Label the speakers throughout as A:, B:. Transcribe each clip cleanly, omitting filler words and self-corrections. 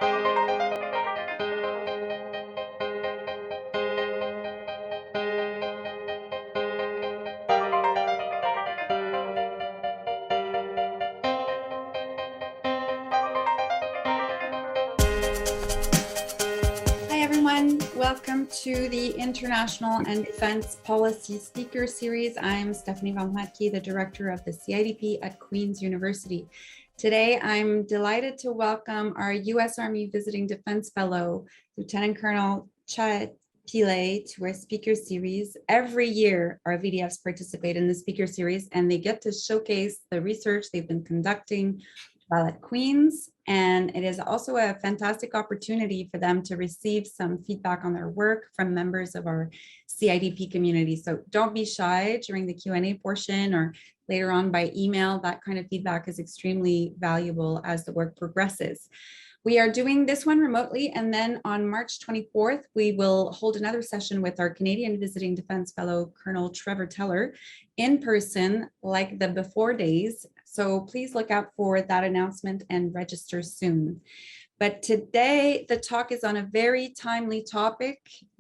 A: Welcome to the International and Defense Policy Speaker Series. I'm Stéfanie von Hlatky, the director of the CIDP at Queen's University. Today, I'm delighted to welcome our U.S. Army Visiting Defense Fellow, Lieutenant Colonel Pillai, to our speaker series. Every year, our VDFs participate in the speaker series, and they get to showcase the research they've been conducting while at Queen's. And it is also a fantastic opportunity for them to receive some feedback on their work from members of our CIDP community. So don't be shy during the Q&A portion or later on by email. That kind of feedback is extremely valuable as the work progresses. We are doing this one remotely, and then on March 24th, we will hold another session with our Canadian Visiting Defense Fellow, Colonel Trevor Teller, in person like the before days. So please look out for that announcement and register soon. But today, the talk is on a very timely topic,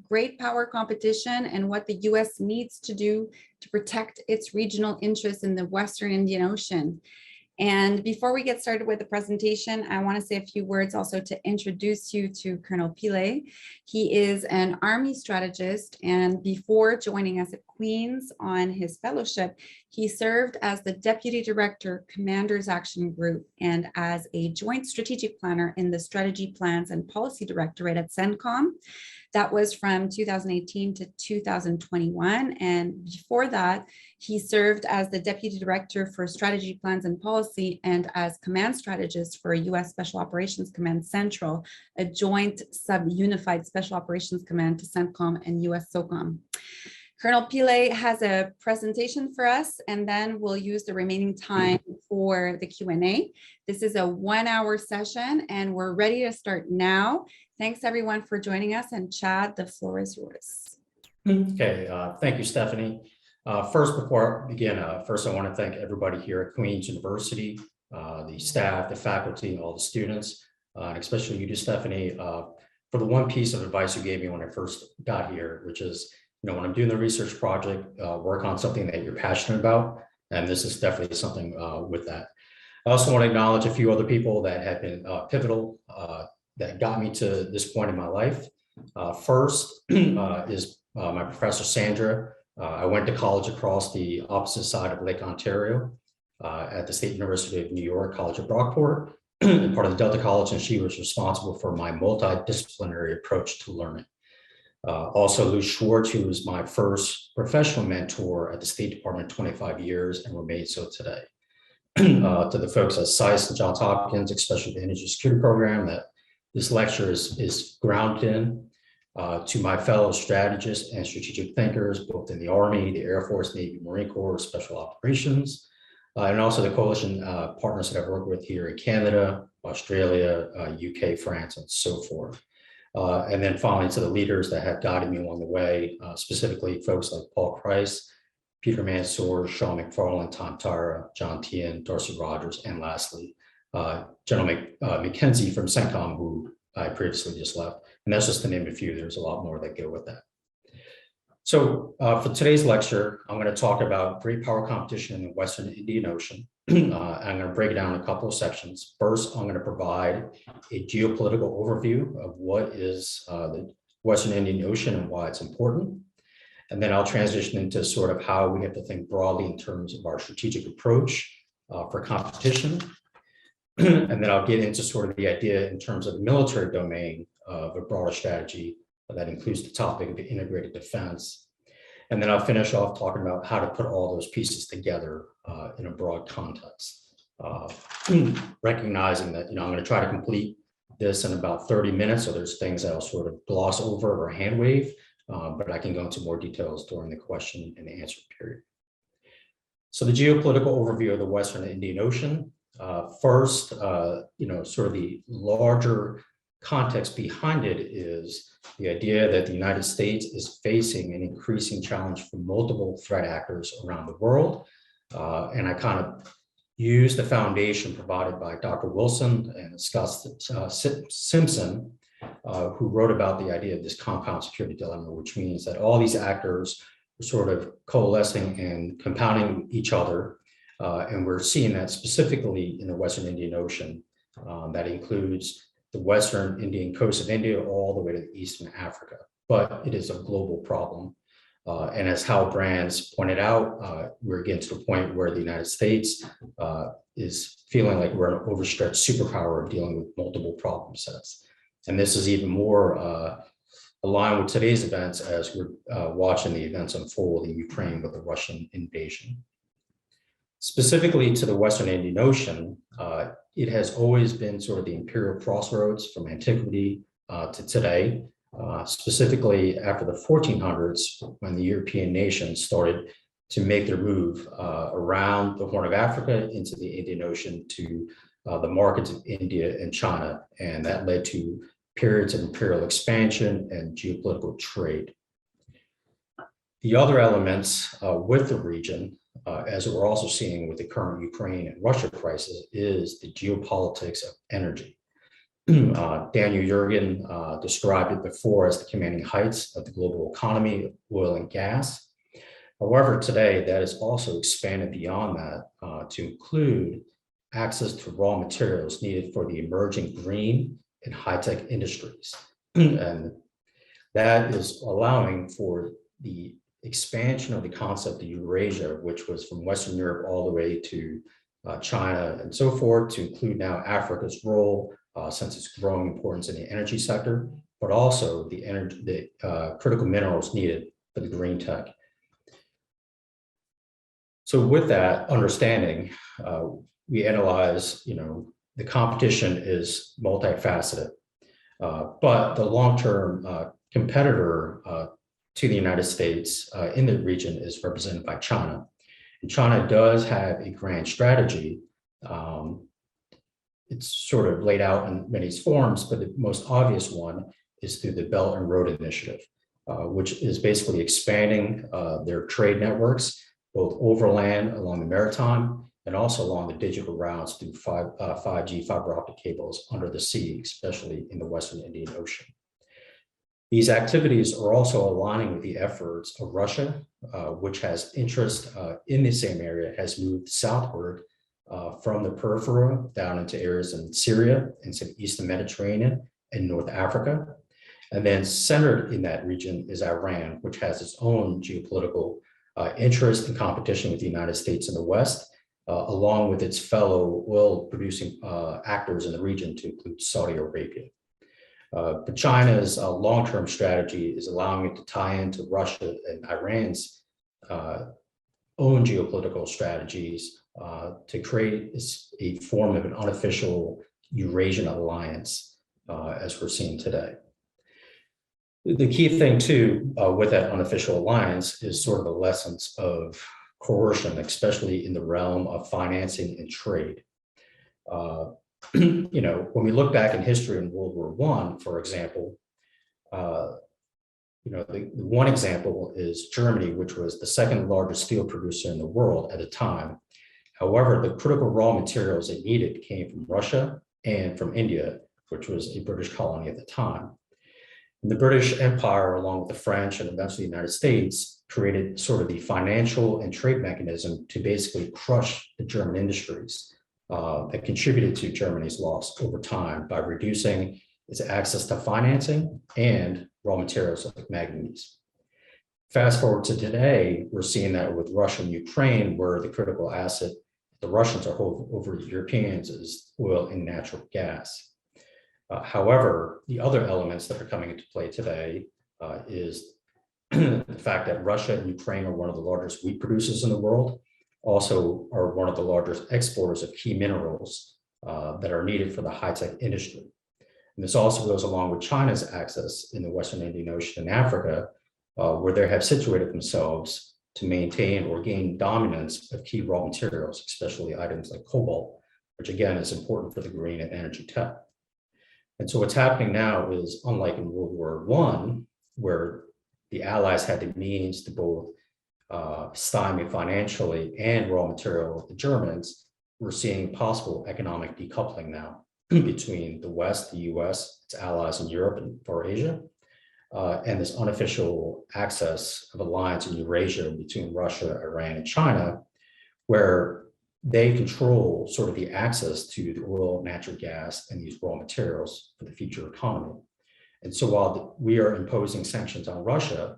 A: great power competition and what the US needs to do to protect its regional interests in the Western Indian Ocean. And before we get started with the presentation, I want to say a few words also to introduce you to Colonel Pillai. He is an Army strategist, and before joining us at Queen's on his fellowship, he served as the Deputy Director, Commanders Action Group, and as a Joint Strategic Planner in the Strategy Plans and Policy Directorate at CENTCOM. That was from 2018 to 2021. And before that, he served as the Deputy Director for Strategy Plans and Policy and as Command Strategist for U.S. Special Operations Command Central, a joint sub-unified Special Operations Command to CENTCOM and U.S. SOCOM. Colonel Pillai has a presentation for us, and then we'll use the remaining time for the Q&A. This is a 1-hour session, and we're ready to start now. Thanks, everyone, for joining us. And Chad, the floor is yours.
B: Okay, thank you, Stéfanie. First, before I begin, first I want to thank everybody here at Queen's University, the staff, the faculty, all the students, and especially you, Stéfanie, for the one piece of advice you gave me when I first got here, which is, when I'm doing the research project, work on something that you're passionate about, and this is definitely something with that. I also want to acknowledge a few other people that have been pivotal, that got me to this point in my life. First is my professor, Sandra. I went to college across the opposite side of Lake Ontario at the State University of New York, College of Brockport, and part of the Delta College, and she was responsible for my multidisciplinary approach to learning. Also, Lou Schwartz, who was my first professional mentor at the State Department 25 years and remains so today. To the folks at SAIS and Johns Hopkins, especially the Energy Security Program, that this lecture is grounded in, to my fellow strategists and strategic thinkers, both in the Army, the Air Force, Navy, Marine Corps, Special Operations, and also the coalition partners that I've worked with here in Canada, Australia, UK, France, and so forth. And then finally to the leaders that have guided me along the way, specifically folks like Paul Price, Peter Mansour, Sean McFarland, Tom Tyra, John Tien, Darcy Rogers, and lastly, General McKenzie from CENTCOM, who I previously just left. And that's just to name a few. There's a lot more that go with that. So for today's lecture, I'm going to talk about great power competition in the Western Indian Ocean. I'm going to break it down in a couple of sections. First, I'm going to provide a geopolitical overview of what is the Western Indian Ocean and why it's important. And then I'll transition into sort of how we have to think broadly in terms of our strategic approach for competition. And then I'll get into sort of the idea in terms of the military domain of a broader strategy that includes the topic of integrated defense. And then I'll finish off talking about how to put all those pieces together in a broad context, recognizing that, I'm going to try to complete this in about 30 minutes. So there's things that I'll sort of gloss over or hand wave, but I can go into more details during the question and answer period. So the geopolitical overview of the Western Indian Ocean. First, sort of the larger context behind it is the idea that the United States is facing an increasing challenge from multiple threat actors around the world. And I kind of use the foundation provided by Dr. Wilson and Scott Simpson, who wrote about the idea of this compound security dilemma, which means that all these actors are sort of coalescing and compounding each other. And we're seeing that specifically in the Western Indian Ocean. That includes the Western Indian coast of India all the way to Eastern Africa. But it is a global problem. And as Hal Brands pointed out, we're getting to the point where the United States is feeling like we're an overstretched superpower dealing with multiple problem sets. And this is even more aligned with today's events as we're watching the events unfold in Ukraine with the Russian invasion. Specifically to the Western Indian Ocean, it has always been sort of the imperial crossroads from antiquity to today. Specifically after the 1400s, when the European nations started to make their move around the Horn of Africa into the Indian Ocean to the markets of India and China. And that led to periods of imperial expansion and geopolitical trade. The other elements with the region, as we're also seeing with the current Ukraine and Russia crisis, is the geopolitics of energy. Daniel Yergin described it before as the commanding heights of the global economy of oil and gas. However, today that is also expanded beyond that to include access to raw materials needed for the emerging green and high-tech industries. And that is allowing for the expansion of the concept of Eurasia, which was from Western Europe all the way to China and so forth, to include now Africa's role, since its growing importance in the energy sector, but also the critical minerals needed for the green tech. So with that understanding, we analyze, the competition is multifaceted, but the long-term competitor to the United States in the region is represented by China. And China does have a grand strategy. It's sort of laid out in many forms, but the most obvious one is through the Belt and Road Initiative, which is basically expanding their trade networks, both overland along the maritime and also along the digital routes through 5G fiber optic cables under the sea, especially in the Western Indian Ocean. These activities are also aligning with the efforts of Russia, which has interest in the same area, has moved southward from the periphery down into areas in Syria, into the Eastern Mediterranean and North Africa. And then centered in that region is Iran, which has its own geopolitical interest and competition with the United States in the West, along with its fellow oil-producing actors in the region to include Saudi Arabia. But China's long-term strategy is allowing it to tie into Russia and Iran's own geopolitical strategies to create a form of an unofficial Eurasian alliance, as we're seeing today. The key thing too with that unofficial alliance is sort of the lessons of coercion, especially in the realm of financing and trade. When we look back in history in World War I, for example, the one example is Germany, which was the second largest steel producer in the world at the time. However, the critical raw materials it needed came from Russia and from India, which was a British colony at the time. And the British Empire, along with the French and eventually the United States, created sort of the financial and trade mechanism to basically crush the German industries that contributed to Germany's loss over time by reducing its access to financing and raw materials like manganese. Fast forward to today, we're seeing that with Russia and Ukraine, where the critical asset the Russians are over the Europeans is oil and natural gas. However, the other elements that are coming into play today is the fact that Russia and Ukraine are one of the largest wheat producers in the world, also are one of the largest exporters of key minerals that are needed for the high-tech industry. And this also goes along with China's access in the Western Indian Ocean and Africa, where they have situated themselves to maintain or gain dominance of key raw materials, especially items like cobalt, which again is important for the green and energy tech. And so what's happening now is, unlike in World War I, where the Allies had the means to both stymie financially and raw material the Germans, we're seeing possible economic decoupling now between the West, the US, its allies in Europe and for Asia, and this unofficial access of alliance in Eurasia between Russia, Iran, and China, where they control sort of the access to the oil, natural gas, and these raw materials for the future economy. And so while we are imposing sanctions on Russia,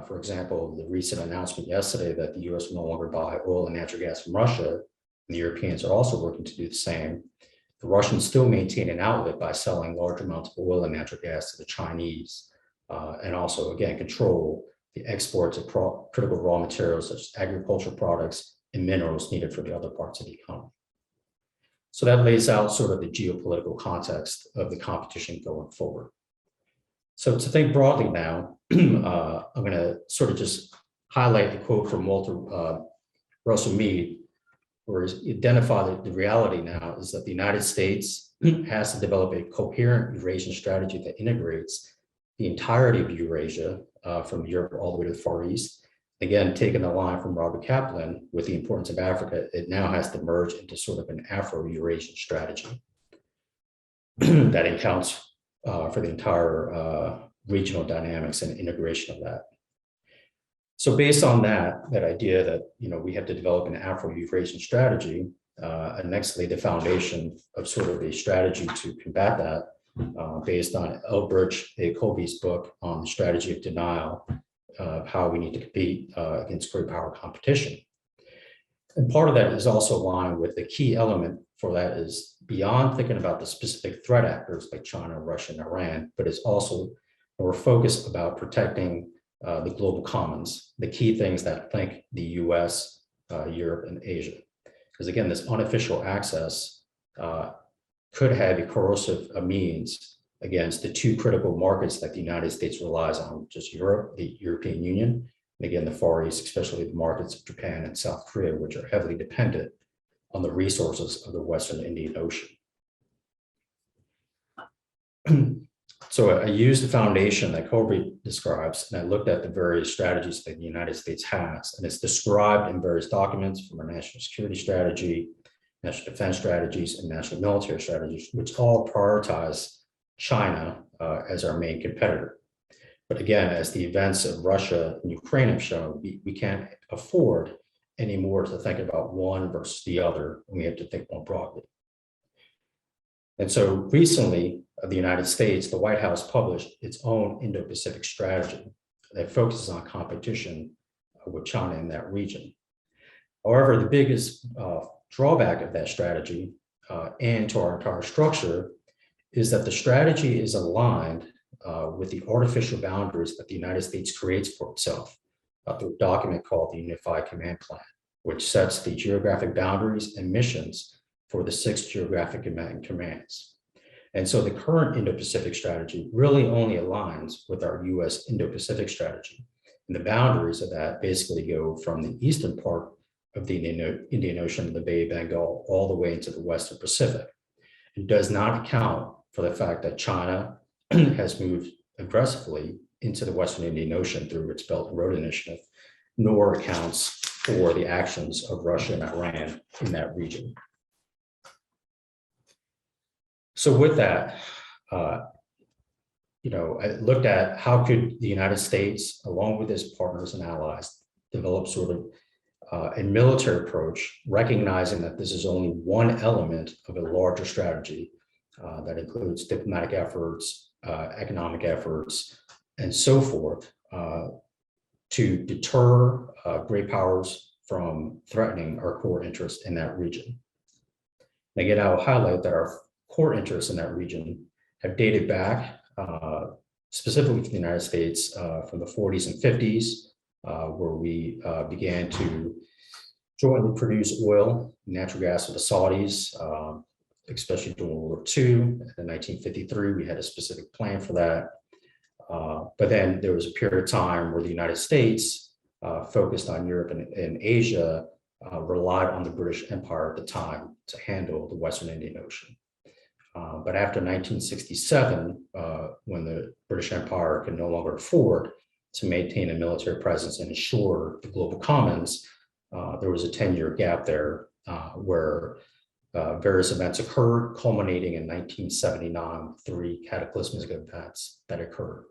B: for example, the recent announcement yesterday that the US will no longer buy oil and natural gas from Russia, and the Europeans are also working to do the same, the Russians still maintain an outlet by selling large amounts of oil and natural gas to the Chinese, and also, again, control the exports of critical raw materials such as agricultural products and minerals needed for the other parts of the economy. So that lays out sort of the geopolitical context of the competition going forward. So to think broadly now, I'm going to sort of just highlight the quote from Walter Russell Mead, where he identified that the reality now is that the United States has to develop a coherent Eurasian strategy that integrates the entirety of Eurasia from Europe all the way to the Far East. Again, taking the line from Robert Kaplan with the importance of Africa, it now has to merge into sort of an Afro-Eurasian strategy that accounts for the entire regional dynamics and integration of that. So based on that idea that we have to develop an Afro-Eurasian strategy, and next lay the foundation of sort of a strategy to combat that, based on Elbridge A. Colby's book on the strategy of denial, of how we need to compete against great power competition. And part of that is also aligned with the key element for that is beyond thinking about the specific threat actors like China, Russia, and Iran, but it's also more focused about protecting the global commons, the key things that link the US, Europe, and Asia. Because again, this unofficial access could have a corrosive means against the two critical markets that the United States relies on, just Europe, the European Union, and again, the Far East, especially the markets of Japan and South Korea, which are heavily dependent on the resources of the Western Indian Ocean. So I used the foundation that Colby describes, and I looked at the various strategies that the United States has, and it's described in various documents from our national security strategy, national defense strategies, and national military strategies, which all prioritize China as our main competitor. But again, as the events of Russia and Ukraine have shown, we can't afford anymore to think about one versus the other, and we have to think more broadly. And so recently, the United States, the White House published its own Indo-Pacific strategy that focuses on competition with China in that region. However, the biggest drawback of that strategy and to our entire structure is that the strategy is aligned with the artificial boundaries that the United States creates for itself through a document called the Unified Command Plan, which sets the geographic boundaries and missions for the 6 geographic commands. And so the current Indo-Pacific strategy really only aligns with our US Indo-Pacific strategy. And the boundaries of that basically go from the eastern part of the Indian Ocean and the Bay of Bengal all the way into the Western Pacific. It does not account for the fact that China has moved aggressively into the Western Indian Ocean through its Belt and Road Initiative, nor accounts for the actions of Russia and Iran in that region. So with that, I looked at how could the United States, along with its partners and allies, develop sort of a military approach, recognizing that this is only one element of a larger strategy that includes diplomatic efforts, economic efforts, and so forth, to deter great powers from threatening our core interests in that region. And again, I will highlight that our core interests in that region have dated back specifically to the United States from the 40s and 50s, where we began to jointly produce oil, natural gas with the Saudis, especially during World War II. In 1953, we had a specific plan for that. But then there was a period of time where the United States, focused on Europe and Asia, relied on the British Empire at the time to handle the Western Indian Ocean. But after 1967, when the British Empire could no longer afford to maintain a military presence and ensure the global commons, there was a 10-year gap there where various events occurred, culminating in 1979, three cataclysmic events that occurred.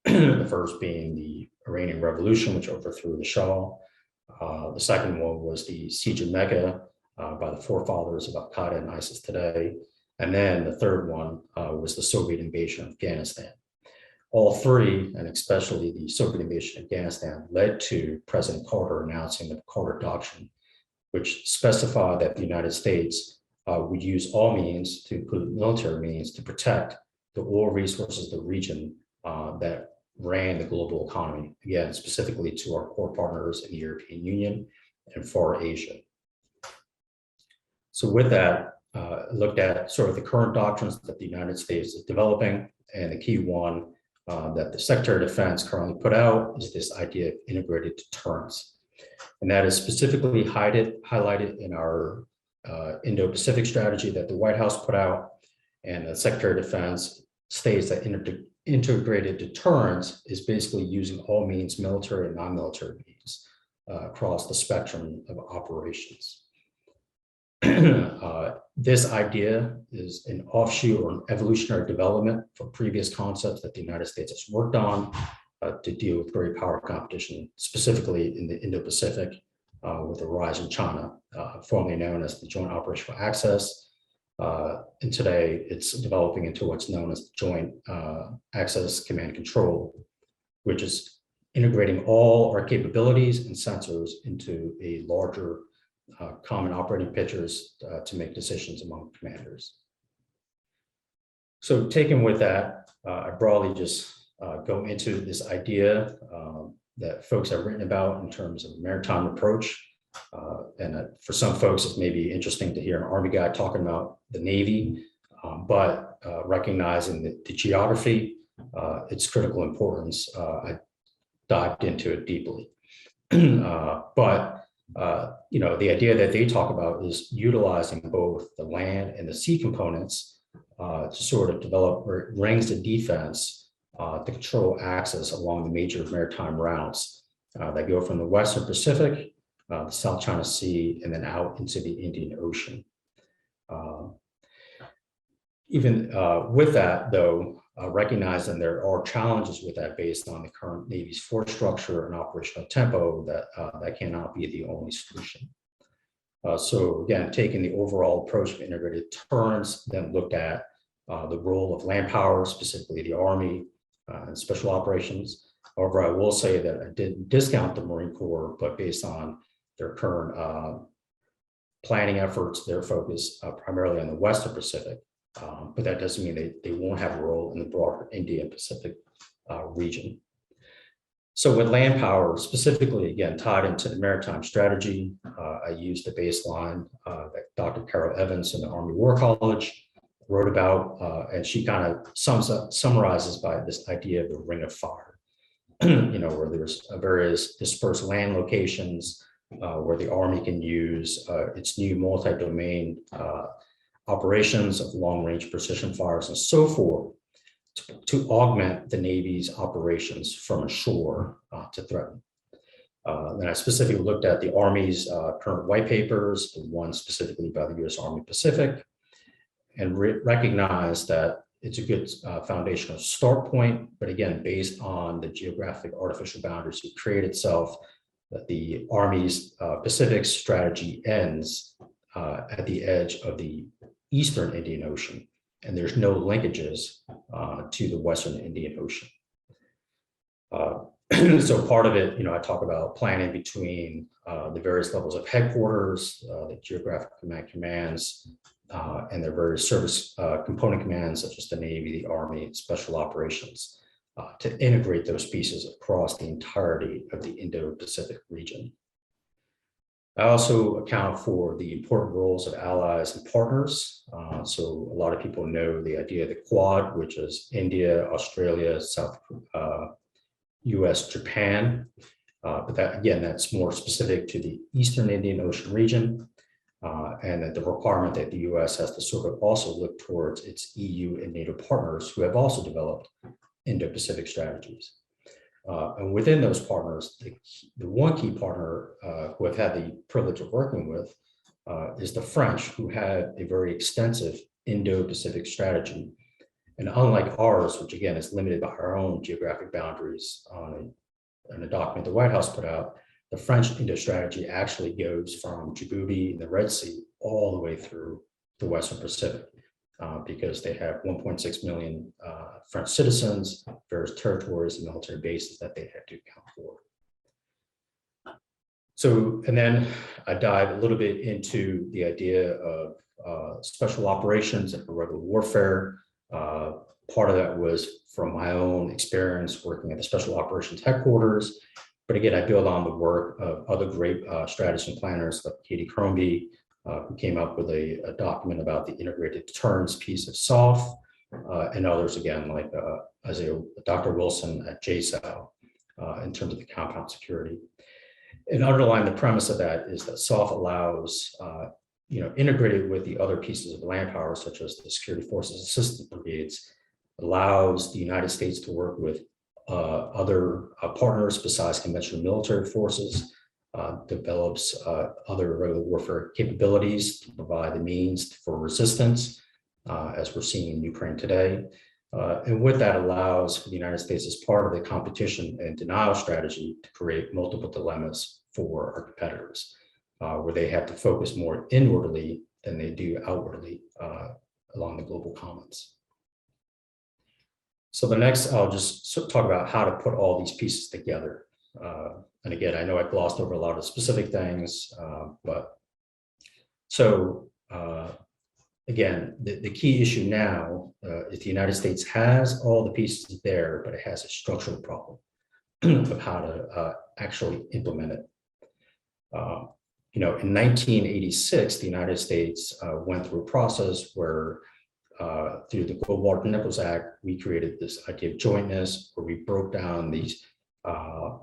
B: The first being the Iranian Revolution, which overthrew the Shah. The second one was the siege of Mecca by the forefathers of Al Qaeda and ISIS today. And then the third one was the Soviet invasion of Afghanistan. All three, and especially the Soviet invasion of Afghanistan, led to President Carter announcing the Carter Doctrine, which specified that the United States would use all means, to include military means, to protect the oil resources of the region that ran the global economy, again, specifically to our core partners in the European Union and Far Asia. So with that, looked at sort of the current doctrines that the United States is developing, and the key one that the Secretary of Defense currently put out is this idea of integrated deterrence. And that is specifically highlighted in our Indo-Pacific strategy that the White House put out, and the Secretary of Defense states that integrated deterrence is basically using all means, military and non-military means, across the spectrum of operations. This idea is an offshoot or an evolutionary development from previous concepts that the United States has worked on to deal with great power competition, specifically in the Indo-Pacific with the rise in China, formerly known as the Joint Operational Access. And today it's developing into what's known as Joint Access Command Control, which is integrating all our capabilities and sensors into a larger common operating pictures to make decisions among commanders. So taken with that, I broadly just go into this idea that folks have written about in terms of maritime approach. And for some folks, it may be interesting to hear an Army guy talking about the Navy, but recognizing the geography, its critical importance, I dived into it deeply. The idea that they talk about is utilizing both the land and the sea components to sort of develop rings of defense to control access along the major maritime routes that go from the Western Pacific, the South China Sea, and then out into the Indian Ocean. With that, though, recognizing there are challenges with that based on the current Navy's force structure and operational tempo, that cannot be the only solution. So again, taking the overall approach of integrated deterrence, then looked at the role of land power, specifically the Army and special operations. However, I will say that I didn't discount the Marine Corps, but based on their current planning efforts, their focus primarily on the Western Pacific. But that doesn't mean they won't have a role in the broader Indo-Pacific region. So with land power, specifically, again, tied into the maritime strategy, I used the baseline that Dr. Carol Evans in the Army War College wrote about, and she kind of summarizes by this idea of the ring of fire, where there's various dispersed land locations where the Army can use its new multi-domain operations of long-range precision fires and so forth to augment the Navy's operations from ashore to threaten. Then I specifically looked at the Army's current white papers, the one specifically by the U.S. Army Pacific, and recognized that it's a good foundational start point, but again, based on the geographic artificial boundaries it created itself, that the Army's Pacific strategy ends at the edge of the Eastern Indian Ocean, and there's no linkages to the Western Indian Ocean. So part of it, I talk about planning between the various levels of headquarters, the geographic command commands, and their various service component commands, such as the Navy, the Army, special operations, to integrate those pieces across the entirety of the Indo-Pacific region. I also account for the important roles of allies and partners. So a lot of people know the idea of the Quad, which is India, Australia, South US, Japan. But that, again, that's more specific to the Eastern Indian Ocean region. And that the requirement that the US has to sort of also look towards its EU and NATO partners who have also developed Indo-Pacific strategies. And within those partners, the one key partner who I've had the privilege of working with is the French, who had a very extensive Indo-Pacific strategy. And unlike ours, which again is limited by our own geographic boundaries on a document the White House put out, the French Indo strategy actually goes from Djibouti and the Red Sea all the way through the Western Pacific, because they have 1.6 million French citizens, various territories and military bases that they had to account for. So, and then I dive a little bit into the idea of special operations and guerrilla warfare. Part of that was from my own experience working at the Special Operations Headquarters. But again, I build on the work of other great strategists and planners like Katie Crombie, who came up with a document about the integrated deterrence piece of SOF, and others again, like Dr. Wilson at JSOW, in terms of the compound security. And underlying the premise of that is that SOF allows, integrated with the other pieces of land power, such as the security forces assistance brigades, allows the United States to work with other partners besides conventional military forces, develops other guerrilla warfare capabilities to provide the means for resistance, as we're seeing in Ukraine today. And with that allows the United States, as part of the competition and denial strategy, to create multiple dilemmas for our competitors, where they have to focus more inwardly than they do outwardly along the global commons. So the next, I'll just talk about how to put all these pieces together. And again, I know I glossed over a lot of specific things, again, the key issue now is the United States has all the pieces there, but it has a structural problem of how to actually implement it. In 1986, the United States went through a process where through the Goldwater-Nichols Act, we created this idea of jointness, where we broke down these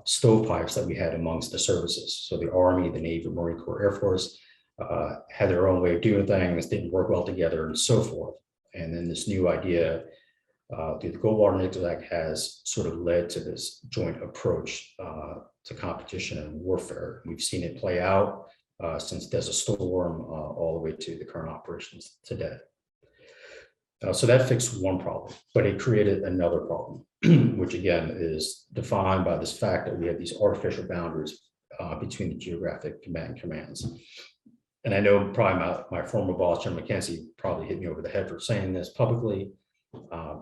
B: stovepipes that we had amongst the services. So the Army, the Navy, Marine Corps, Air Force had their own way of doing things, didn't work well together, and so forth. And then this new idea through the Goldwater-Nichols Act has sort of led to this joint approach to competition and warfare. We've seen it play out since Desert Storm all the way to the current operations today. So that fixed one problem, but it created another problem, which again is defined by this fact that we have these artificial boundaries between the geographic commands. And I know probably my former boss, Jim McKenzie, probably hit me over the head for saying this publicly,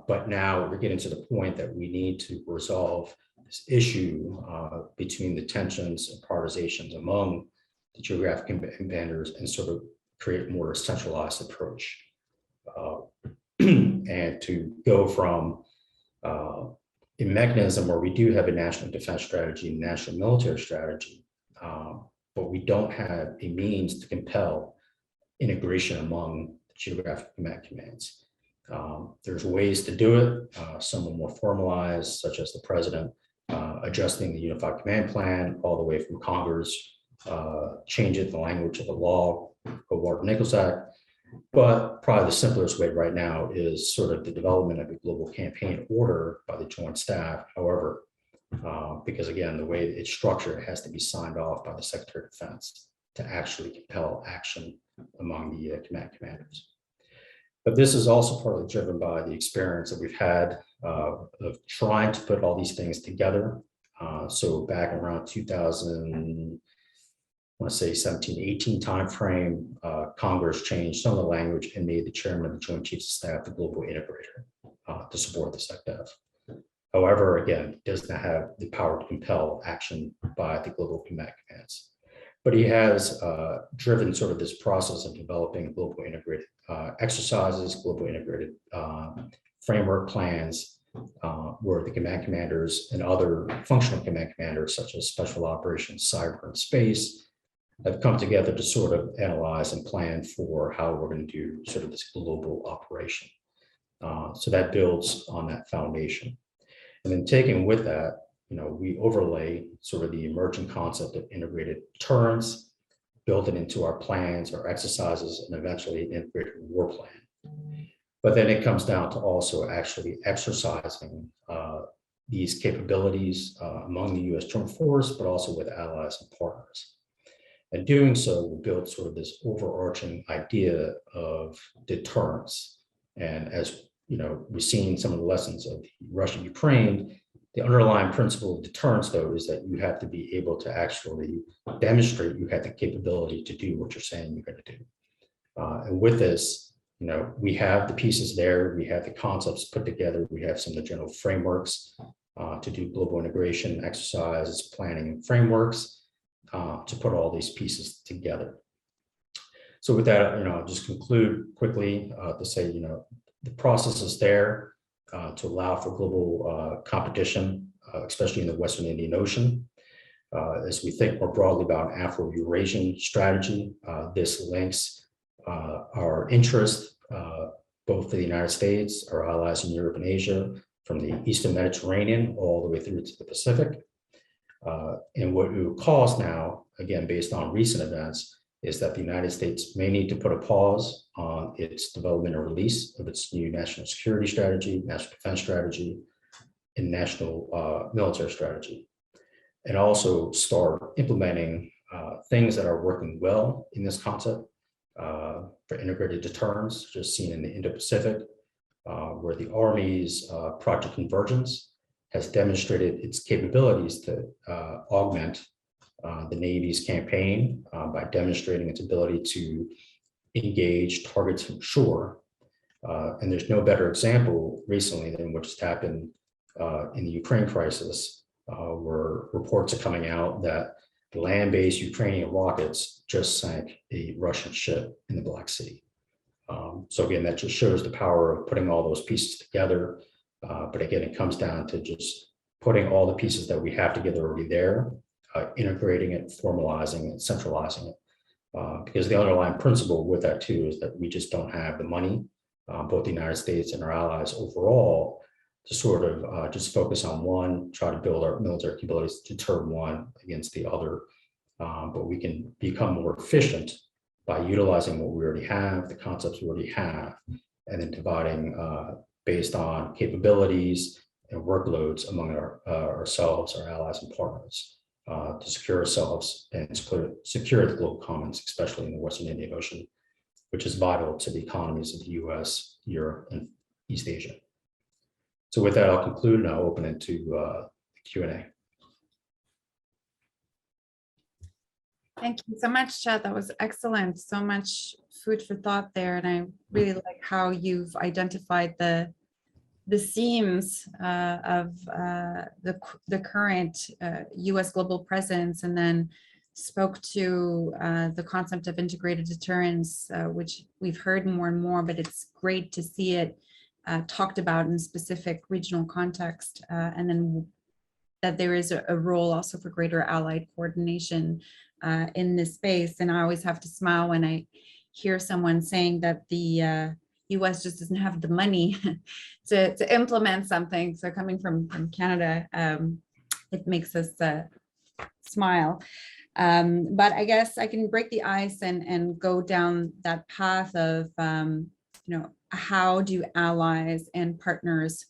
B: but now we're getting to the point that we need to resolve this issue between the tensions and prioritizations among the geographic commanders and sort of create a more centralized approach. And to go from a mechanism where we do have a national defense strategy, national military strategy, but we don't have a means to compel integration among the geographic commands. There's ways to do it, some are more formalized, such as the president adjusting the Unified Command Plan all the way from Congress, changing the language of the law, Goldwater-Nichols Act. But probably the simplest way right now is sort of the development of a global campaign order by the Joint Staff. However, because again, the way it's structured, it has to be signed off by the Secretary of Defense to actually compel action among the commanders. But this is also partly driven by the experience that we've had of trying to put all these things together. So back around 2000, I want to say 17, 18 timeframe, Congress changed some of the language and made the chairman of the Joint Chiefs of Staff the global integrator to support the SecDef. However, again, he does not have the power to compel action by the global commands. But he has driven sort of this process of developing global integrated exercises, global integrated framework plans, where the command commanders and other functional command commanders, such as special operations, cyber, and space, have come together to sort of analyze and plan for how we're going to do sort of this global operation. So that builds on that foundation. And then taking with that, we overlay sort of the emerging concept of integrated deterrence, build it into our plans, our exercises, and eventually an integrated war plan. But then it comes down to also actually exercising these capabilities among the U.S. Joint Force, but also with allies and partners. And doing so will build sort of this overarching idea of deterrence. And as you know, we've seen some of the lessons of Russia-Ukraine. The underlying principle of deterrence, though, is that you have to be able to actually demonstrate you have the capability to do what you're saying you're going to do. And with this, you know, we have the pieces there, we have the concepts put together, we have some of the general frameworks to do global integration exercises, planning and frameworks to put all these pieces together. So with that, you know, I'll just conclude quickly to say, you know, the process is there to allow for global competition, especially in the Western Indian Ocean. As we think more broadly about Afro-Eurasian strategy, this links our interest, both for the United States, our allies in Europe and Asia, from the Eastern Mediterranean all the way through to the Pacific. And what it will cause now, again, based on recent events, is that the United States may need to put a pause on its development or release of its new national security strategy, national defense strategy, and national military strategy, and also start implementing things that are working well in this concept for integrated deterrence, just seen in the Indo-Pacific, where the Army's Project Convergence has demonstrated its capabilities to augment the Navy's campaign by demonstrating its ability to engage targets from shore. And there's no better example recently than what just happened in the Ukraine crisis, where reports are coming out that land-based Ukrainian rockets just sank a Russian ship in the Black Sea. So again, that just shows the power of putting all those pieces together. But again, it comes down to just putting all the pieces that we have together already there, integrating it, formalizing it, centralizing it. Because the underlying principle with that too is that we just don't have the money, both the United States and our allies overall, to sort of just focus on one, try to build our military capabilities to deter one against the other. But we can become more efficient by utilizing what we already have, the concepts we already have, and then dividing based on capabilities and workloads among ourselves, our allies and partners, to secure ourselves and secure the global commons, especially in the Western Indian Ocean, which is vital to the economies of the US, Europe, and East Asia. So with that, I'll conclude and I'll open it to Q&A.
A: Thank you so much, Chad. That was excellent. So much food for thought there. And I really like how you've identified the themes of the current US global presence, and then spoke to the concept of integrated deterrence, which we've heard more and more, but it's great to see it talked about in specific regional context, and then that there is a role also for greater allied coordination in this space. And I always have to smile when I hear someone saying that the US just doesn't have the money to implement something. So coming from Canada, it makes us smile. But I guess I can break the ice and go down that path of, how do allies and partners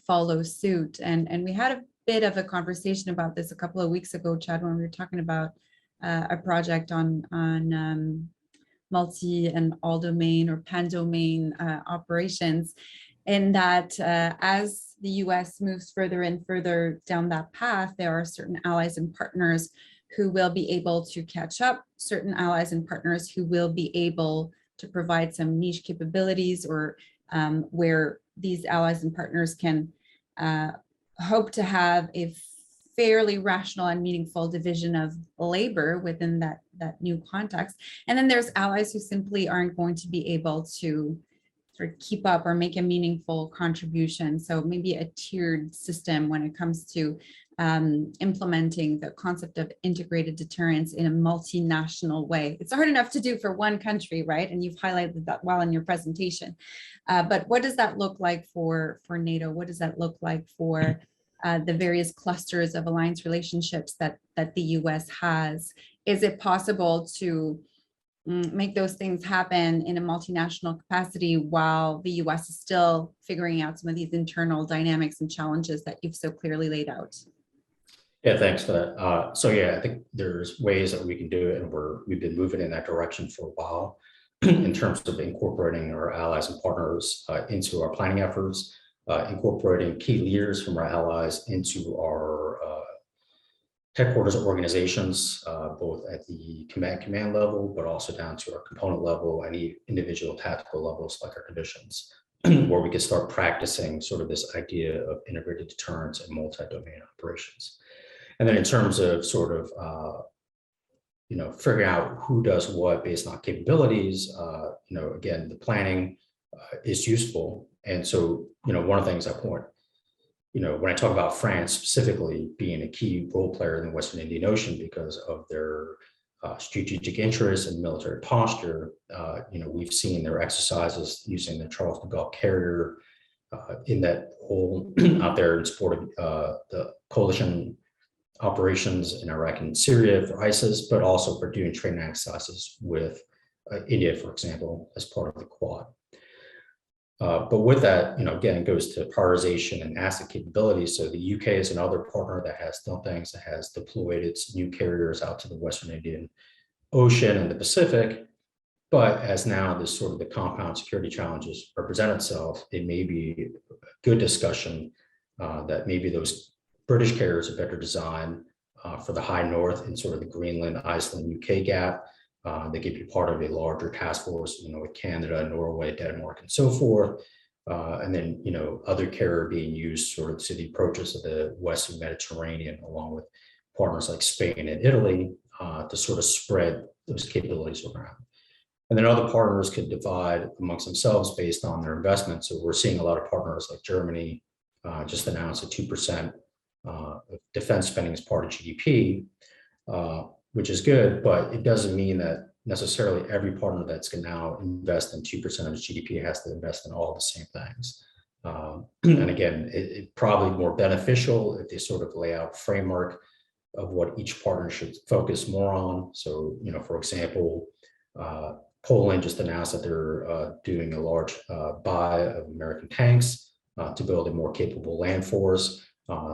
A: follow suit? And we had a bit of a conversation about this a couple of weeks ago, Chad, when we were talking about a project on multi and all domain or pan domain operations, in that as the US moves further and further down that path, there are certain allies and partners who will be able to catch up, certain allies and partners who will be able to provide some niche capabilities, or where these allies and partners can hope to have a fairly rational and meaningful division of labor within that new context. And then there's allies who simply aren't going to be able to sort of keep up or make a meaningful contribution. So maybe a tiered system when it comes to implementing the concept of integrated deterrence in a multinational way. It's hard enough to do for one country, right? And you've highlighted that well in your presentation. But what does that look like for NATO? What does that look like for the various clusters of alliance relationships that the US has? Is it possible to make those things happen in a multinational capacity while the US is still figuring out some of these internal dynamics and challenges that you've so clearly laid out?
B: Yeah, thanks for that. So yeah, I think there's ways that we can do it, and we've been moving in that direction for a while in terms of incorporating our allies and partners into our planning efforts, incorporating key leaders from our allies into our headquarters organizations, both at the command level, but also down to our component level and individual tactical levels like our divisions, where we can start practicing sort of this idea of integrated deterrence and multi-domain operations. And then in terms of sort of, figuring out who does what based on capabilities, again, the planning is useful. And so, one of the things I point, when I talk about France specifically being a key role player in the Western Indian Ocean because of their strategic interests and military posture, we've seen their exercises using the Charles de Gaulle carrier in that whole out there in support of the coalition operations in Iraq and Syria for ISIS, but also for doing training exercises with India, for example, as part of the Quad. But with that, again, it goes to prioritization and asset capabilities. So the UK is another partner that has done things, that has deployed its new carriers out to the Western Indian Ocean and the Pacific. But as now this sort of the compound security challenges represent itself, it may be a good discussion that maybe those British carriers are better designed for the high north and sort of the Greenland, Iceland, UK gap. They could be part of a larger task force, with Canada, Norway, Denmark, and so forth. And then, other carrier being used sort of to the approaches of the Western Mediterranean, along with partners like Spain and Italy, to sort of spread those capabilities around. And then other partners could divide amongst themselves based on their investments. So we're seeing a lot of partners like Germany just announced a 2% of defense spending as part of GDP, which is good, but it doesn't mean that necessarily every partner that's going to now invest in 2% of its GDP has to invest in all the same things. And again, it probably more beneficial if they sort of lay out framework of what each partner should focus more on. So, for example, Poland just announced that they're doing a large buy of American tanks to build a more capable land force.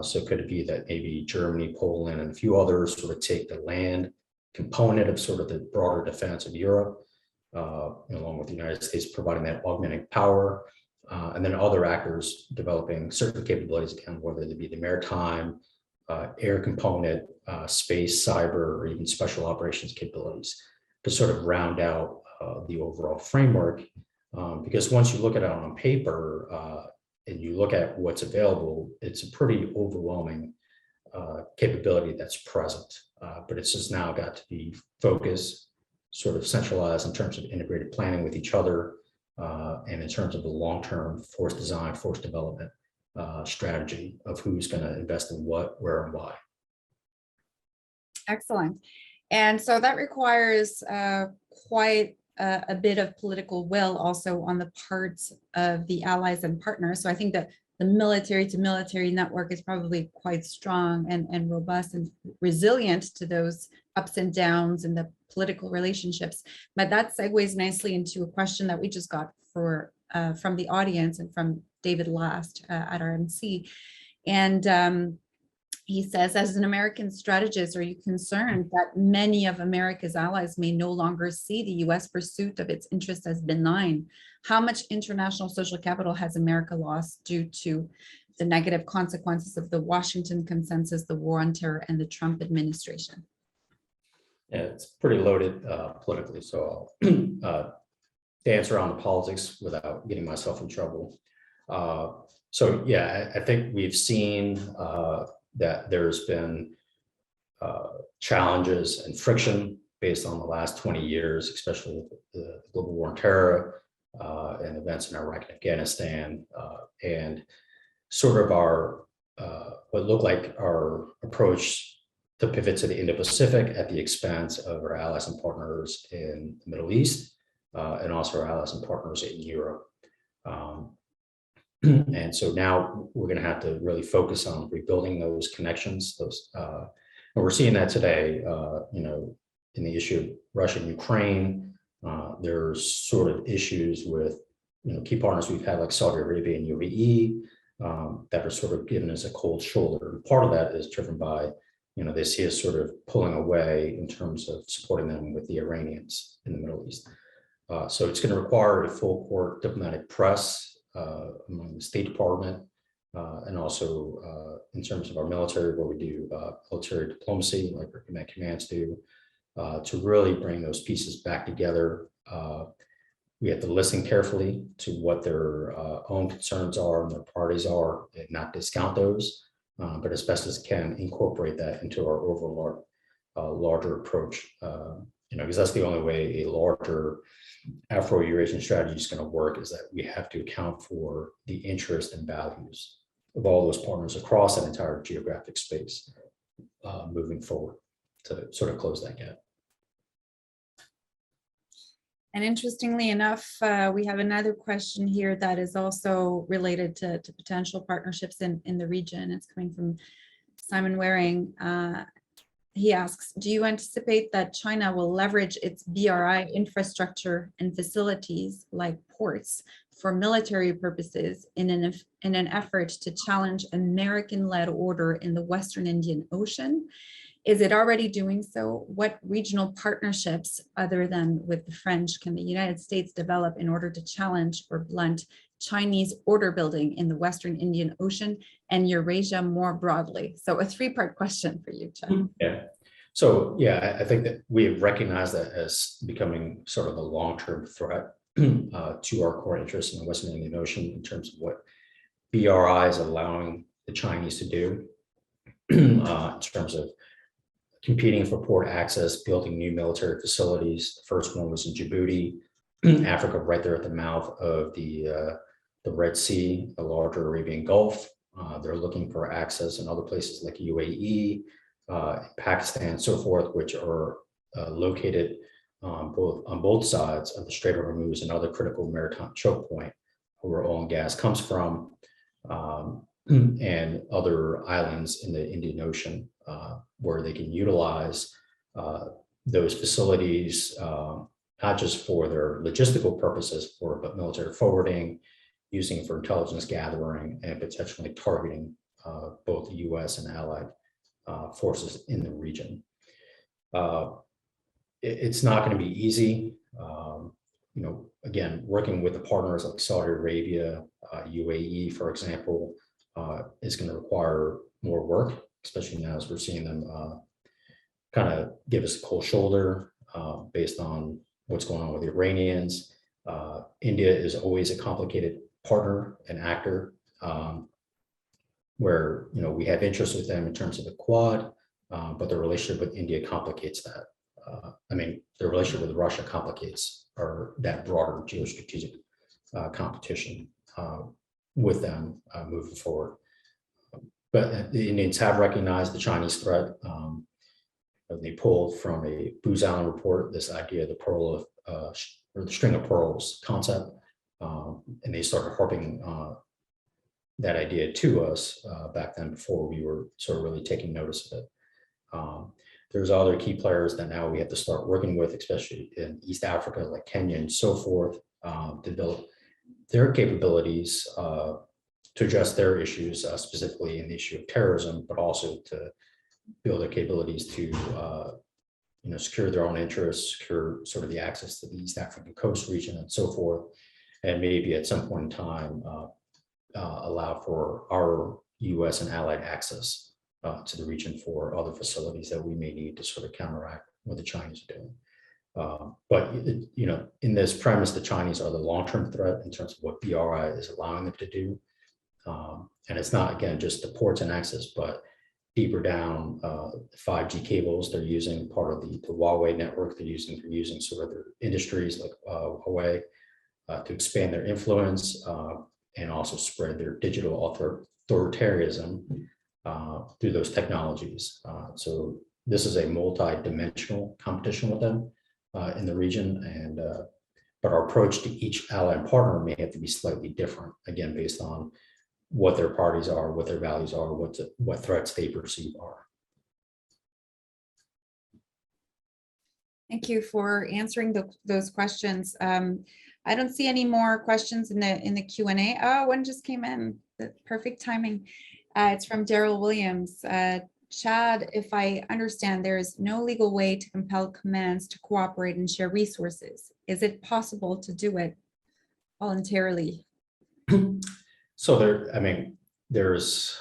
B: So could it be that maybe Germany, Poland, and a few others sort of take the land component of sort of the broader defense of Europe, along with the United States providing that augmenting power, and then other actors developing certain capabilities, again, whether they be the maritime, air component, space, cyber, or even special operations capabilities to sort of round out the overall framework. Because once you look at it on paper, and you look at what's available, it's a pretty overwhelming capability that's present, but it's just now got to be focused, sort of centralized in terms of integrated planning with each other, and in terms of the long-term force design, force development strategy of who's going to invest in what, where, and why.
A: Excellent. And so that requires quite a bit of political will also on the parts of the allies and partners. So I think that the military to military network is probably quite strong and robust and resilient to those ups and downs in the political relationships. But that segues nicely into a question that we just got from the audience and from David Last at RMC. And he says, as an American strategist, are you concerned that many of America's allies may no longer see the US pursuit of its interests as benign? How much international social capital has America lost due to the negative consequences of the Washington consensus, the war on terror, and the Trump administration?
B: Yeah, it's pretty loaded politically, so I'll dance around the politics without getting myself in trouble. So yeah, I think we've seen that there's been challenges and friction based on the last 20 years, especially the global war on terror and events in Iraq and Afghanistan, and sort of our what looked like our approach to pivot to the Indo-Pacific at the expense of our allies and partners in the Middle East, and also our allies and partners in Europe. And so now we're going to have to really focus on rebuilding those connections. And we're seeing that today, in the issue of Russia and Ukraine. There's sort of issues with, key partners we've had like Saudi Arabia and UAE that are sort of giving us a cold shoulder. And part of that is driven by they see us sort of pulling away in terms of supporting them with the Iranians in the Middle East. So it's going to require a full court diplomatic press among the State Department, and also in terms of our military, where we do military diplomacy, like our commands do, to really bring those pieces back together. We have to listen carefully to what their own concerns are and their priorities are, and not discount those, but as best as can incorporate that into our overall larger approach. Because that's the only way a larger Afro-Eurasian strategy is going to work, is that we have to account for the interest and values of all those partners across that entire geographic space moving forward to sort of close that gap.
A: And interestingly enough, we have another question here that is also related to potential partnerships in the region. It's coming from Simon Waring. He asks, do you anticipate that China will leverage its BRI infrastructure and facilities like ports for military purposes in an effort to challenge American-led order in the Western Indian Ocean? Is it already doing so? What regional partnerships, other than with the French, can the United States develop in order to challenge or blunt Chinese order building in the Western Indian Ocean and Eurasia more broadly? So a three-part question for you, Chen.
B: Yeah. So yeah, I think that we have recognized that as becoming sort of a long-term threat to our core interests in the Western Indian Ocean in terms of what BRI is allowing the Chinese to do in terms of competing for port access, building new military facilities. The first one was in Djibouti, Africa, right there at the mouth of the Red Sea, the larger Arabian Gulf. They're looking for access in other places like UAE, Pakistan, so forth, which are located on both sides of the Strait of Hormuz and other critical maritime choke point where oil and gas comes from, and other islands in the Indian Ocean where they can utilize those facilities, not just for their logistical purposes, but military forwarding, using for intelligence gathering, and potentially targeting both the U.S. and allied forces in the region. It's not going to be easy. Again, working with the partners like Saudi Arabia, UAE, for example, is going to require more work, especially now as we're seeing them kind of give us a cold shoulder based on what's going on with the Iranians. India is always a complicated partner and actor, where we have interest with them in terms of the Quad, but the relationship with India complicates that. The relationship with Russia complicates that broader geostrategic competition with them moving forward. But the Indians have recognized the Chinese threat. They pulled from a Booz Allen report this idea of the pearl of or the string of pearls concept, and they started harping that idea to us back then before we were sort of really taking notice of it. There's other key players that now we have to start working with, especially in East Africa, like Kenya and so forth, to build their capabilities to address their issues, specifically in the issue of terrorism, but also to build their capabilities to secure their own interests, secure sort of the access to the East African coast region and so forth, and maybe at some point in time allow for our U.S. and allied access to the region for other facilities that we may need to sort of counteract what the Chinese are doing. But in this premise, the Chinese are the long-term threat in terms of what BRI is allowing them to do. And it's not, again, just the ports and access, but deeper down, 5G cables they're using, part of the Huawei network they're using sort of their industries like Huawei to expand their influence and also spread their digital authoritarianism through those technologies. So this is a multi-dimensional competition with them in the region, and but our approach to each allied partner may have to be slightly different, again, based on what their priorities are, what their values are, what threats they perceive are.
A: Thank you for answering those questions. I don't see any more questions in the Q&A. Oh, one just came in. Perfect timing. It's from Daryl Williams. Chad, if I understand, there is no legal way to compel commands to cooperate and share resources. Is it possible to do it voluntarily?
B: So I mean, there's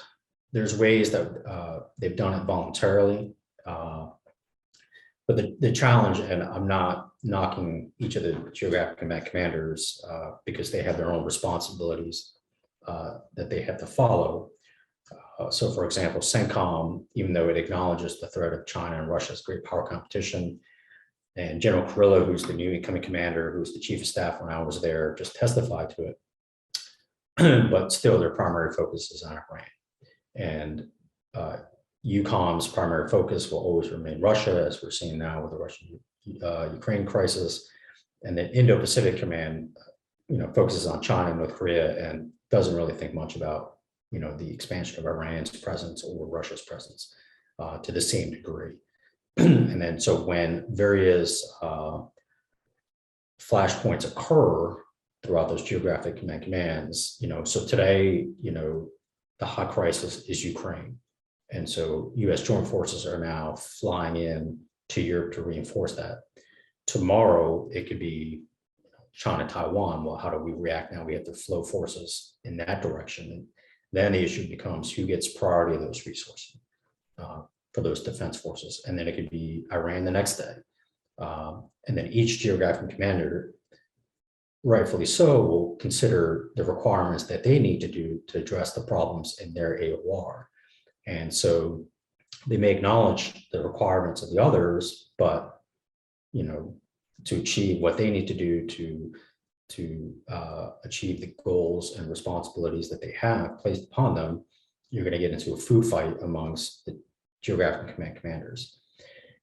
B: ways that they've done it voluntarily, but the challenge, and I'm not knocking each of the geographic command commanders because they have their own responsibilities that they have to follow. So, for example, CENTCOM, even though it acknowledges the threat of China and Russia's great power competition, and General Carrillo, who's the new incoming commander, who's the chief of staff when I was there, just testified to it. But still, their primary focus is on Iran. And EUCOM's primary focus will always remain Russia, as we're seeing now with the Russian-Ukraine crisis. And then Indo-Pacific Command, focuses on China and North Korea and doesn't really think much about, the expansion of Iran's presence or Russia's presence to the same degree. And then, so when various flashpoints occur throughout those geographic command commands, so today, the hot crisis is Ukraine. And so US joint forces are now flying in to Europe to reinforce that. Tomorrow, it could be China, Taiwan. Well, how do we react now? We have to flow forces in that direction. And then the issue becomes who gets priority of those resources for those defense forces. And then it could be Iran the next day. And then each geographic commander, rightfully so, will consider the requirements that they need to do to address the problems in their AOR. And so they may acknowledge the requirements of the others, but, to achieve what they need to do to achieve the goals and responsibilities that they have placed upon them, you're going to get into a food fight amongst the geographic command commanders.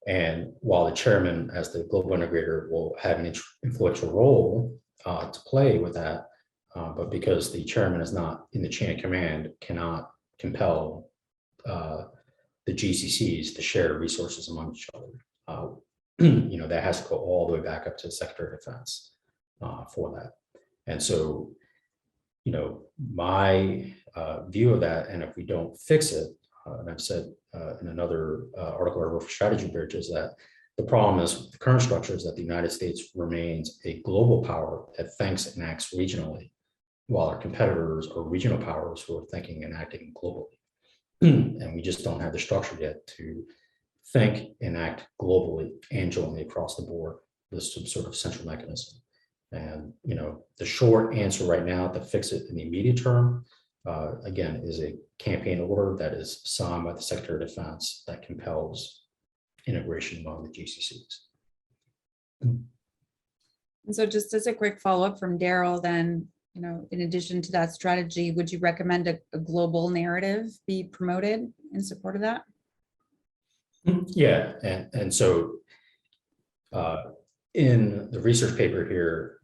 B: And while the chairman, as the global integrator, will have an influential role to play with that, but because the chairman is not in the chain of command, cannot compel the GCCs to share resources among each other. That has to go all the way back up to the Secretary of Defense for that. And so, my view of that, and if we don't fix it, and I've said in another article I wrote for Strategy Bridge, is that the problem is with the current structure is that the United States remains a global power that thinks and acts regionally, while our competitors are regional powers who are thinking and acting globally. And we just don't have the structure yet to think and act globally and jointly across the board with some sort of central mechanism. And, the short answer right now to fix it in the immediate term, again, is a campaign order that is signed by the Secretary of Defense that compels integration among the GCCs.
A: And so just as a quick follow-up from Daryl, then, in addition to that strategy, would you recommend a global narrative be promoted in support of that?
B: Yeah, and so in the research paper here,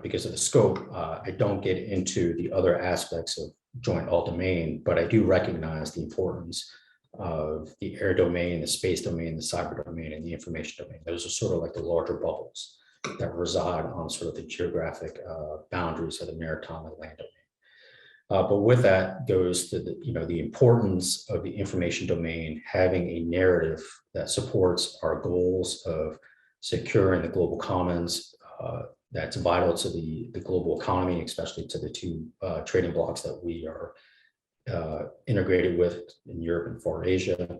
B: because of the scope, I don't get into the other aspects of joint all-domain, but I do recognize the importance of the air domain, the space domain, the cyber domain, and the information domain. Those are sort of like the larger bubbles that reside on sort of the geographic boundaries of the maritime and land domain. But with that goes to the importance of the information domain having a narrative that supports our goals of securing the global commons. That's vital to the global economy, especially to the two trading blocks that we are integrated with in Europe and Far Asia.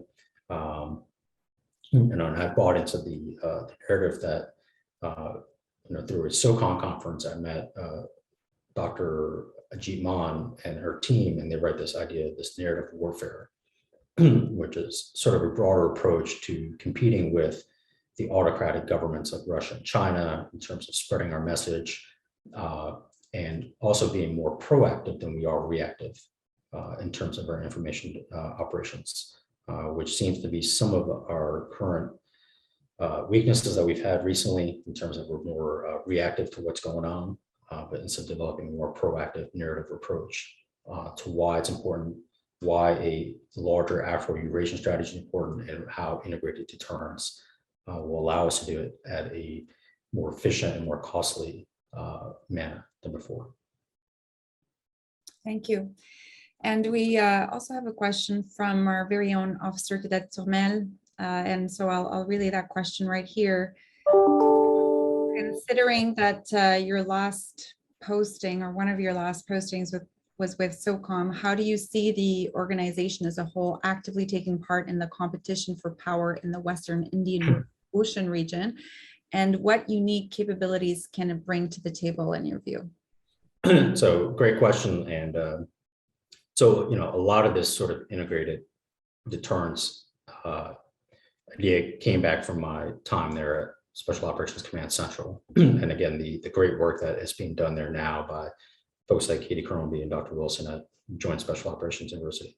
B: And I've bought into the narrative that through a SOCON conference, I met Dr. Ajit Maan and her team, and they write this idea of this narrative warfare, which is sort of a broader approach to competing with the autocratic governments of Russia and China in terms of spreading our message and also being more proactive than we are reactive in terms of our information operations, which seems to be some of our current weaknesses that we've had recently in terms of we're more reactive to what's going on, but instead of developing a more proactive narrative approach to why it's important, why a larger Afro-Eurasian strategy is important, and how integrated deterrence will allow us to do it at a more efficient and more costly manner than before.
A: Thank you. And we also have a question from our very own Officer Cadet Turmel. And so I'll relay that question right here. Considering that your last posting or one of your last postings was with SOCOM, how do you see the organization as a whole actively taking part in the competition for power in the Western Indian Ocean region? And what unique capabilities can it bring to the table in your view?
B: So great question. And so, a lot of this sort of integrated deterrence idea came back from my time there at Special Operations Command Central. And again, the great work that is being done there now by folks like Katie Crombie and Dr. Wilson at Joint Special Operations University.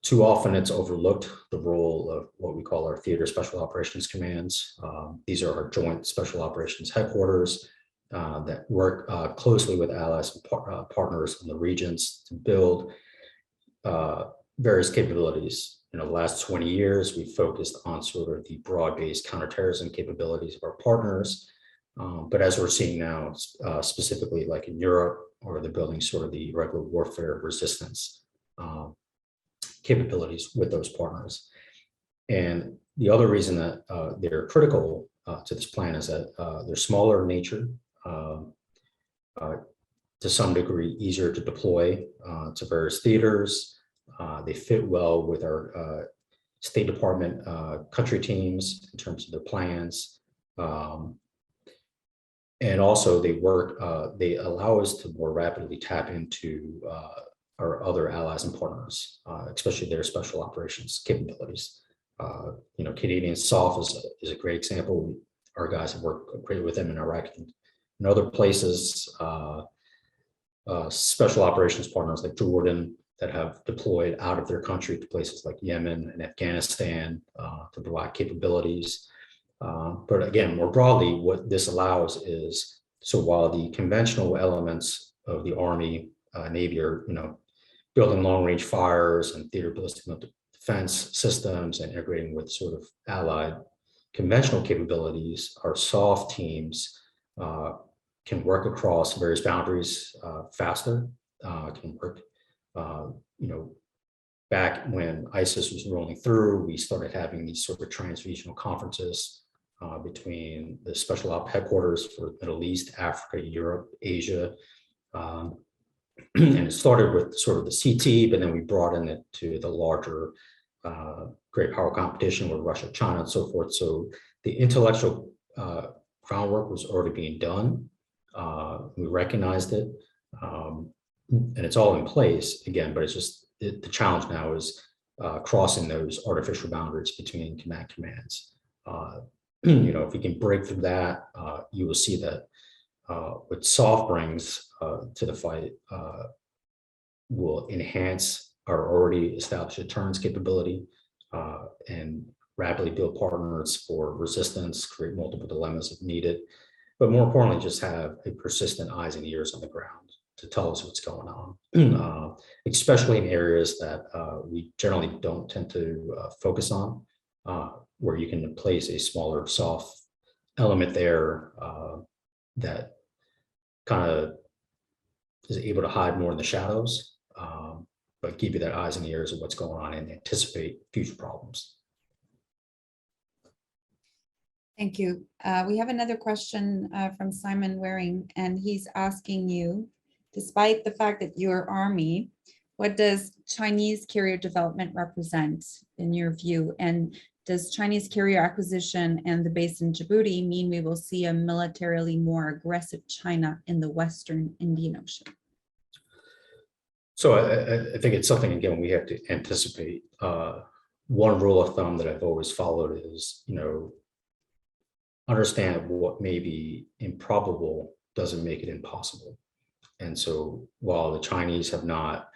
B: Too often it's overlooked the role of what we call our theater special operations commands. These are our joint special operations headquarters that work closely with allies and partners in the regions to build various capabilities. In the last 20 years, we've focused on sort of the broad-based counterterrorism capabilities of our partners. But as we're seeing now, specifically like in Europe, or they're building sort of the regular warfare resistance capabilities with those partners. And the other reason that they're critical to this plan is that they're smaller in nature, to some degree easier to deploy to various theaters. They fit well with our State Department country teams in terms of their plans. And also they allow us to more rapidly tap into our other allies and partners, especially their special operations capabilities. Canadian SOF is a great example. Our guys have worked great with them in Iraq and in other places. Special operations partners like Jordan that have deployed out of their country to places like Yemen and Afghanistan to provide capabilities. But again, more broadly, what this allows is, so while the conventional elements of the Army, Navy are, building long-range fires and theater ballistic defense systems and integrating with sort of allied conventional capabilities, our SOF teams can work across various boundaries faster, can work, back when ISIS was rolling through, we started having these sort of transregional conferences between the special op headquarters for Middle East, Africa, Europe, Asia. And it started with sort of the CT, but then we broadened it to the larger great power competition with Russia, China, and so forth. So the intellectual groundwork was already being done. We recognized it, and it's all in place again, but it's just the challenge now is crossing those artificial boundaries between commands. If we can break through that, you will see that what SOF brings to the fight will enhance our already established deterrence capability and rapidly build partners for resistance, create multiple dilemmas if needed, but more importantly, just have a persistent eyes and ears on the ground to tell us what's going on, especially in areas that we generally don't tend to focus on, where you can place a smaller SOF element there that kind of is able to hide more in the shadows, but give you that eyes and ears of what's going on and anticipate future problems.
A: Thank you. We have another question from Simon Waring, and he's asking you, despite the fact that you're Army, what does Chinese carrier development represent in your view? And does Chinese carrier acquisition and the base in Djibouti mean we will see a militarily more aggressive China in the Western Indian Ocean?
B: So I think it's something, again, we have to anticipate. One rule of thumb that I've always followed is, understand what may be improbable doesn't make it impossible. And so while the Chinese have not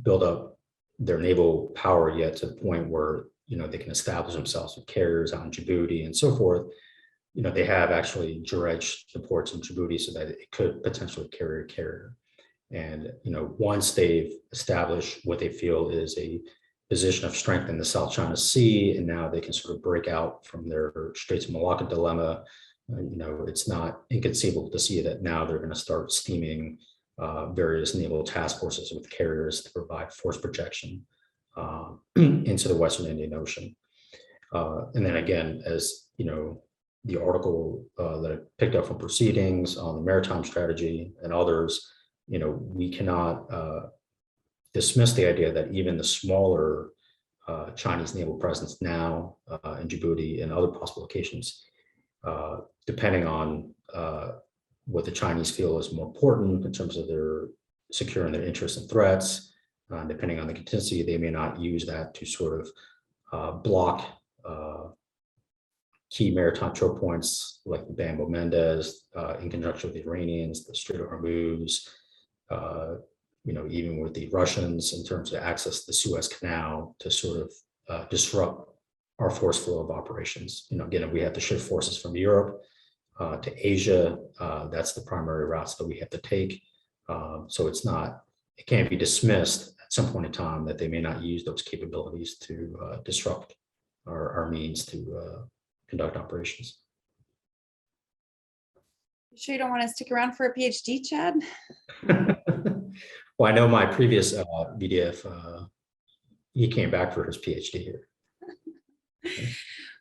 B: built up their naval power yet to the point where they can establish themselves with carriers out in Djibouti and so forth, they have actually dredged the ports in Djibouti so that it could potentially carry a carrier. And once they've established what they feel is a position of strength in the South China Sea, and now they can sort of break out from their Straits of Malacca dilemma, it's not inconceivable to see that now they're going to start steaming various naval task forces with carriers to provide force projection into the Western Indian Ocean. And then again, as you know, the article that I picked up from proceedings on the maritime strategy and others, you know, we cannot dismiss the idea that even the smaller Chinese naval presence now in Djibouti and other possible locations, depending on what the Chinese feel is more important in terms of their securing their interests and threats, depending on the contingency, they may not use that to sort of block key maritime choke points like the Bambo Mendez in conjunction with the Iranians, the Strait of Hormuz, you know, even with the Russians in terms of access to the Suez Canal to sort of disrupt our force flow of operations. You know, again, if we have to shift forces from Europe to Asia, that's the primary routes that we have to take. So it can't be dismissed at some point in time that they may not use those capabilities to disrupt our means to conduct operations.
A: You sure you don't want to stick around for a PhD, Chad?
B: Well, I know my previous VDF, he came back for his PhD here.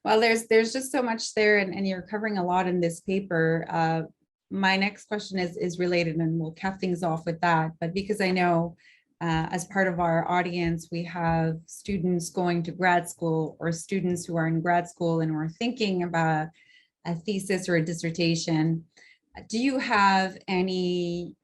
A: Well, there's just so much there, and you're covering a lot in this paper. My next question is related, and we'll cap things off with that. But because I know as part of our audience, we have students going to grad school or students who are in grad school and are thinking about a thesis or a dissertation. Do you have any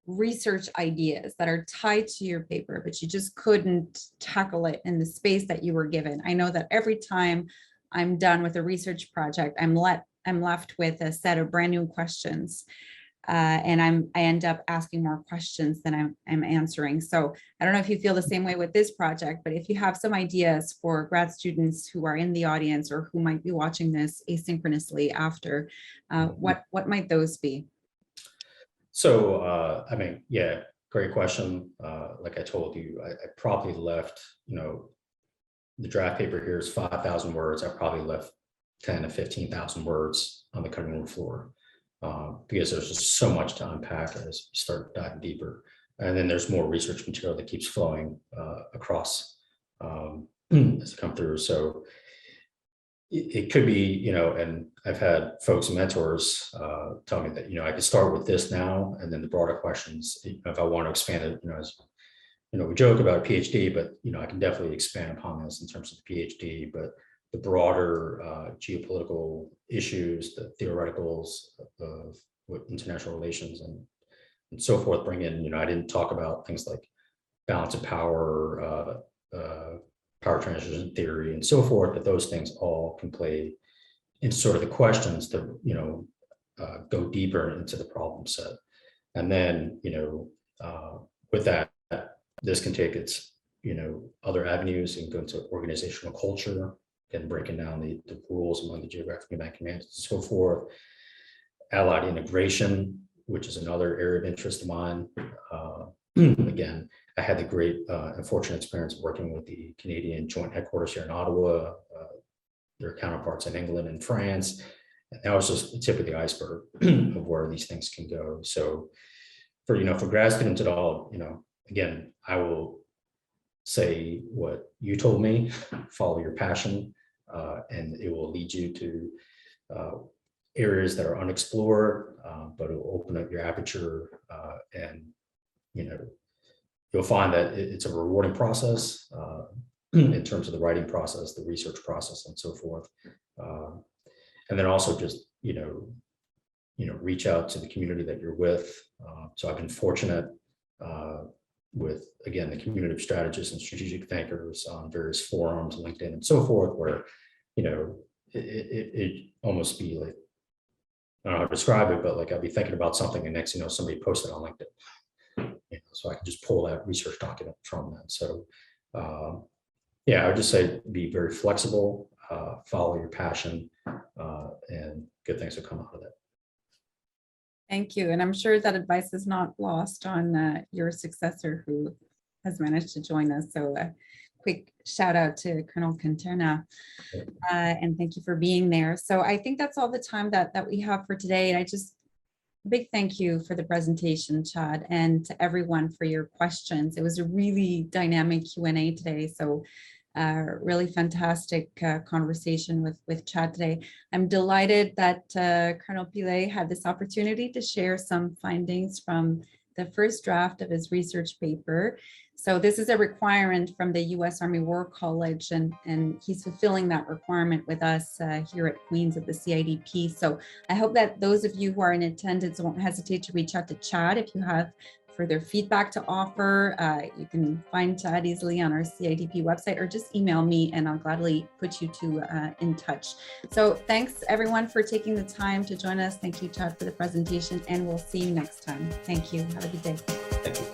A: research ideas that are tied to your paper, but you just couldn't tackle it in the space that you were given? I know that every time I'm done with a research project, I'm left with a set of brand new questions. And I end up asking more questions than I'm answering. So I don't know if you feel the same way with this project, but if you have some ideas for grad students who are in the audience or who might be watching this asynchronously after, what might those be?
B: So, I mean, yeah, great question. Like I told you, I probably left, you know, the draft paper here is 5,000 words. I probably left 10 to 15,000 words on the cutting room floor. Because there's just so much to unpack as you start diving deeper. And then there's more research material that keeps flowing across as it come through. So it could be, you know, and I've had folks and mentors tell me that, you know, I could start with this now, and then the broader questions, if I want to expand it, you know, as you know, we joke about a PhD, but, you know, I can definitely expand upon this in terms of the PhD, but the broader geopolitical issues, the theoreticals of what international relations and so forth bring in. You know, I didn't talk about things like balance of power, power transition theory, and so forth, but those things all can play into sort of the questions to, you know, go deeper into the problem set. And then, you know, with that, this can take its, you know, other avenues and go into organizational culture, and breaking down the rules among the geographic command commands and so forth. Allied integration, which is another area of interest of mine. Again, I had the great and fortunate experience working with the Canadian Joint Headquarters here in Ottawa, their counterparts in England and France. And that was just the tip of the iceberg of where these things can go. So for, you know, for grad students at all, you know, again, I will say what you told me, follow your passion, and it will lead you to areas that are unexplored, but it will open up your aperture, and, you know, you'll find that it's a rewarding process in terms of the writing process, the research process, and so forth. And then also just, you know, reach out to the community that you're with. So I've been fortunate with, again, the community of strategists and strategic thinkers on various forums, LinkedIn and so forth, where, you know, it almost be like, I don't know how to describe it, but like I'll be thinking about something and next, you know, somebody posted on LinkedIn. You know, so I can just pull that research document from that. So yeah, I would just say be very flexible, follow your passion, and good things will come out of that.
A: Thank you. And I'm sure that advice is not lost on your successor who has managed to join us. So a quick shout out to Colonel Quintana, and thank you for being there. So I think that's all the time that we have for today. And I just Big thank you for the presentation, Chad, and to everyone for your questions. It was a really dynamic Q&A today, so really fantastic conversation with Chad today. I'm delighted that Colonel Pillai had this opportunity to share some findings from the first draft of his research paper. So this is a requirement from the U.S. Army War College, and he's fulfilling that requirement with us here at Queens at the CIDP. So I hope that those of you who are in attendance won't hesitate to reach out to Chad if you have further feedback to offer. You can find Chad easily on our CIDP website, or just email me and I'll gladly put you two in touch. So thanks everyone for taking the time to join us. Thank you, Chad, for the presentation, and we'll see you next time. Thank you. Have a good day.
B: Thank you.